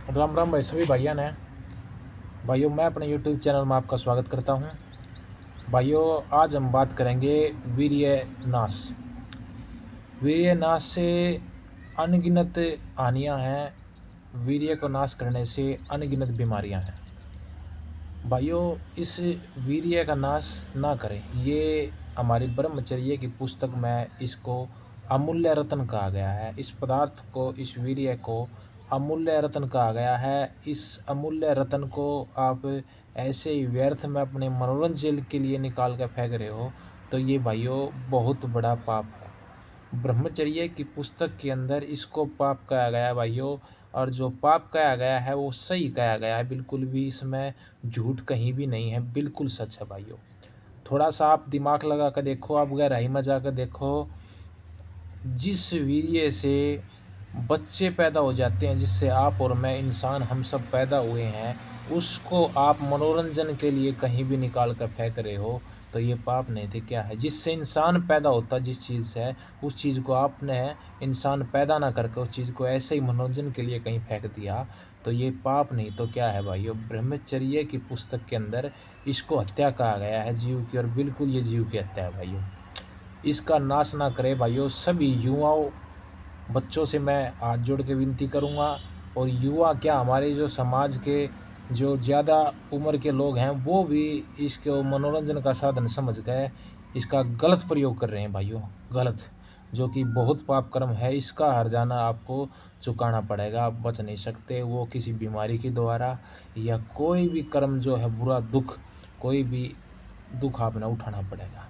राम राम भाई सभी भाइयों ने। भाइयों मैं अपने YouTube चैनल में आपका स्वागत करता हूं। भाइयों आज हम बात करेंगे वीर्य नाश। वीर्य नाश से अनगिनत हानियां हैं। वीर्य को नाश करने से अनगिनत बीमारियां हैं। भाइयों इस वीर्य का नाश ना करें। ये हमारी ब्रह्मचर्य की पुस्तक में इसको अमूल्य रत्न कहा गया है। इस पदार्थ को, इस वीर्य को अमूल्य रत्न कहा गया है। इस अमूल्य रत्न को आप ऐसे ही व्यर्थ में अपने मनोरंजन के लिए निकाल कर फेंक रहे हो तो ये भाइयों बहुत बड़ा पाप है। ब्रह्मचर्य की पुस्तक के अंदर इसको पाप कहा गया है भाइयों। और जो पाप कहा गया है वो सही कहा गया है, बिल्कुल भी इसमें झूठ कहीं भी नहीं है, बिल्कुल सच है भाइयों। थोड़ा सा आप दिमाग लगा कर देखो, आप गहराई में जाकर देखो। जिस वीर्य से बच्चे पैदा हो जाते हैं, जिससे आप और मैं इंसान हम सब पैदा हुए हैं, उसको आप मनोरंजन के लिए कहीं भी निकाल कर फेंक रहे हो तो ये पाप नहीं थे क्या है। जिससे इंसान पैदा होता, जिस चीज़ से, उस चीज़ को आपने इंसान पैदा ना करके उस चीज़ को ऐसे ही मनोरंजन के लिए कहीं फेंक दिया तो ये पाप नहीं तो क्या है भाइयों। ब्रह्मचर्य की पुस्तक के अंदर इसको हत्या कहा गया है, जीव की, और बिल्कुल ये जीव की हत्या है भाइयों। इसका नाश ना करे भाइयों। सभी युवाओं, बच्चों से मैं हाथ जोड़ के विनती करूंगा, और युवा क्या, हमारे जो समाज के जो ज़्यादा उम्र के लोग हैं वो भी इसको मनोरंजन का साधन समझ गए इसका गलत प्रयोग कर रहे हैं भाइयों। गलत, जो कि बहुत पाप कर्म है। इसका हर्जाना आपको चुकाना पड़ेगा, आप बच नहीं सकते। वो किसी बीमारी के द्वारा या कोई भी कर्म जो है बुरा, दुख, कोई भी दुख आपने उठाना पड़ेगा,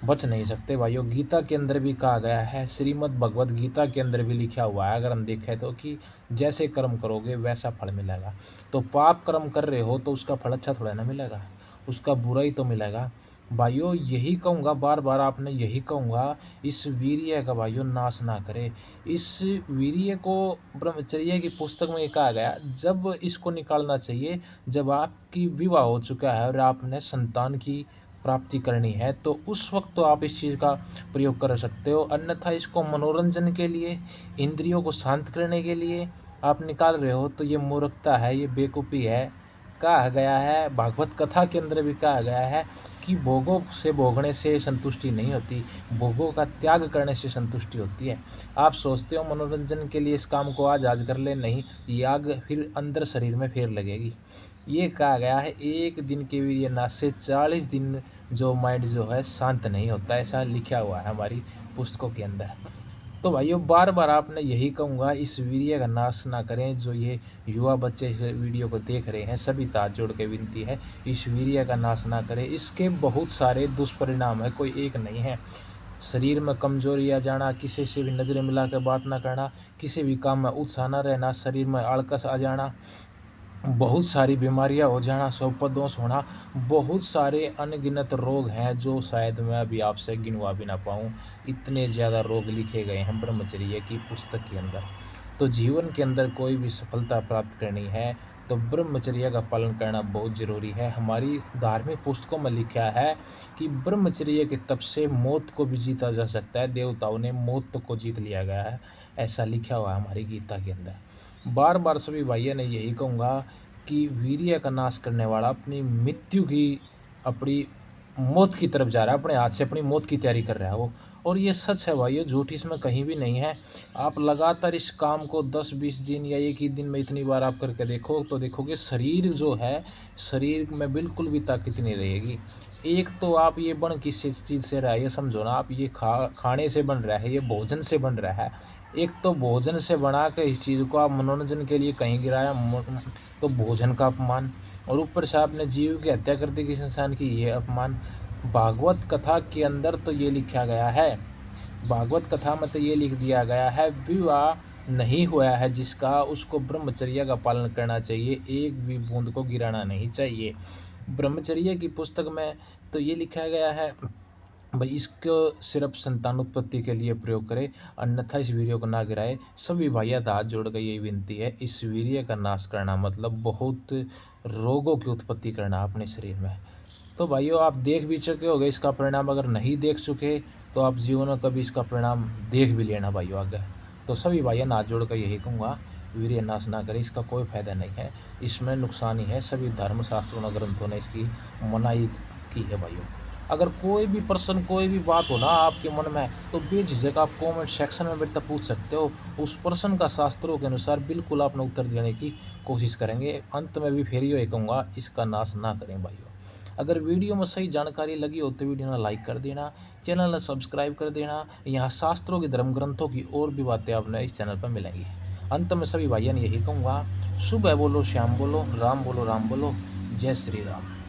बच नहीं सकते भाइयों। गीता के अंदर भी कहा गया है, श्रीमद् भगवत गीता के अंदर भी लिखा हुआ है, अगर हम देखें तो, कि जैसे कर्म करोगे वैसा फल मिलेगा। तो पाप कर्म कर रहे हो तो उसका फल अच्छा थोड़ा ना मिलेगा, उसका बुरा ही तो मिलेगा भाइयों। यही कहूँगा, बार बार आपने यही कहूँगा, इस वीर्य का भाइयों नाश ना करे। इस वीर्य को ब्रह्मचर्य की पुस्तक में ये कहा गया, जब इसको निकालना चाहिए जब आपकी विवाह हो चुका है और आपने संतान की प्राप्ति करनी है, तो उस वक्त तो आप इस चीज़ का प्रयोग कर सकते हो। अन्यथा इसको मनोरंजन के लिए, इंद्रियों को शांत करने के लिए आप निकाल रहे हो तो ये मूर्खता है, ये बेवकूफ़ी है। कहा गया है, भागवत कथा के अंदर भी कहा गया है कि भोगों से भोगने से संतुष्टि नहीं होती, भोगों का त्याग करने से संतुष्टि होती है। आप सोचते हो मनोरंजन के लिए इस काम को आज आज कर ले, नहीं, ये आग फिर अंदर शरीर में फिर लगेगी। ये कहा गया है, एक दिन के वीर्य नाश से 40 दिन जो माइंड जो है शांत नहीं होता, ऐसा लिखा हुआ है हमारी पुस्तकों के अंदर। तो भाइयों बार बार आपने यही कहूँगा, इस वीर्य का नाश ना करें। जो ये युवा बच्चे इस वीडियो को देख रहे हैं, सभी हाथ जोड़ के विनती है, इस वीर्य का नाश ना करें। इसके बहुत सारे दुष्परिणाम है, कोई एक नहीं है। शरीर में कमजोरी आ जाना, किसी से भी नज़रें मिला कर बात ना करना, किसी भी काम में उत्साह न रहना, शरीर में आलकस आ जाना, बहुत सारी बीमारियां हो जाना, स्वपदोष होना, बहुत सारे अनगिनत रोग हैं जो शायद मैं अभी आपसे गिनवा भी ना पाऊँ। इतने ज़्यादा रोग लिखे गए हैं ब्रह्मचर्य की पुस्तक के अंदर। तो जीवन के अंदर कोई भी सफलता प्राप्त करनी है तो ब्रह्मचर्य का पालन करना बहुत ज़रूरी है। हमारी धार्मिक पुस्तकों में लिखा है कि ब्रह्मचर्य के तप से मौत को भी जीता जा सकता है। देवताओं ने मौत को जीत लिया गया है, ऐसा लिखा हुआ है हमारी गीता के अंदर। बार बार सभी भाइयों ने यही कहूँगा कि वीर्य का नाश करने वाला अपनी मृत्यु की, अपनी मौत की तरफ जा रहा है, अपने हाथ से अपनी मौत की तैयारी कर रहा है वो। और ये सच है भाइयों, झूठ इसमें कहीं भी नहीं है। आप लगातार इस काम को 10-20 दिन या एक ही दिन में इतनी बार आप करके देखो तो देखोगे शरीर जो है, शरीर में बिल्कुल भी ताकत नहीं रहेगी। एक तो आप ये बन किस चीज़ से रहा है ये समझो ना, आप ये खाने से बन रहा है, ये भोजन से बन रहा है। एक तो भोजन से बना के इस चीज़ को आप मनोरंजन के लिए कहीं गिराया, तो भोजन का अपमान, और ऊपर से आपने जीव की हत्या कर दी किसी इंसान की, ये अपमान। भागवत कथा के अंदर तो ये लिखा गया है, भागवत कथा में तो ये लिख दिया गया है, विवाह नहीं हुआ है जिसका, उसको ब्रह्मचर्य का पालन करना चाहिए, एक भी बूंद को गिराना नहीं चाहिए। ब्रह्मचर्य की पुस्तक में तो ये लिखा गया है भाई, इसको सिर्फ संतानोत्पत्ति के लिए प्रयोग करें, अन्यथा इस वीर्य को ना गिराए। सभी भैया हाथ जोड़ कर यही विनती है, इस वीर्य का नाश करना मतलब बहुत रोगों की उत्पत्ति करना अपने शरीर में। तो भाइयों आप देख भी चुके होंगे इसका परिणाम, अगर नहीं देख चुके तो आप जीवन में कभी इसका परिणाम देख भी लेना भाइयों आगे। तो सभी भाइयों हाथ जोड़ कर यही कहूँगा वीर्य नाश ना करें, इसका कोई फायदा नहीं है, इसमें नुकसान ही है। सभी धर्मशास्त्रों ने, ग्रंथों ने इसकी मनाही की है भाइयों। अगर कोई भी प्रश्न, कोई भी बात हो ना आपके मन में, तो बेझिझक आप कमेंट सेक्शन में बेटा पूछ सकते हो। उस प्रश्न का शास्त्रों के अनुसार बिल्कुल आपने उत्तर देने की कोशिश करेंगे। अंत में भी फिर ये कहूँगा, इसका नाश ना करें भाइयों। अगर वीडियो में सही जानकारी लगी हो तो वीडियो ने लाइक कर देना, चैनल ने सब्सक्राइब कर देना। यहाँ शास्त्रों की, धर्म ग्रंथों की और भी बातें आपने इस चैनल पर मिलेंगी। अंत में सभी भाइयों ने यही कहूँगा, सुबह बोलो शाम बोलो, राम बोलो राम बोलो, जय श्री राम।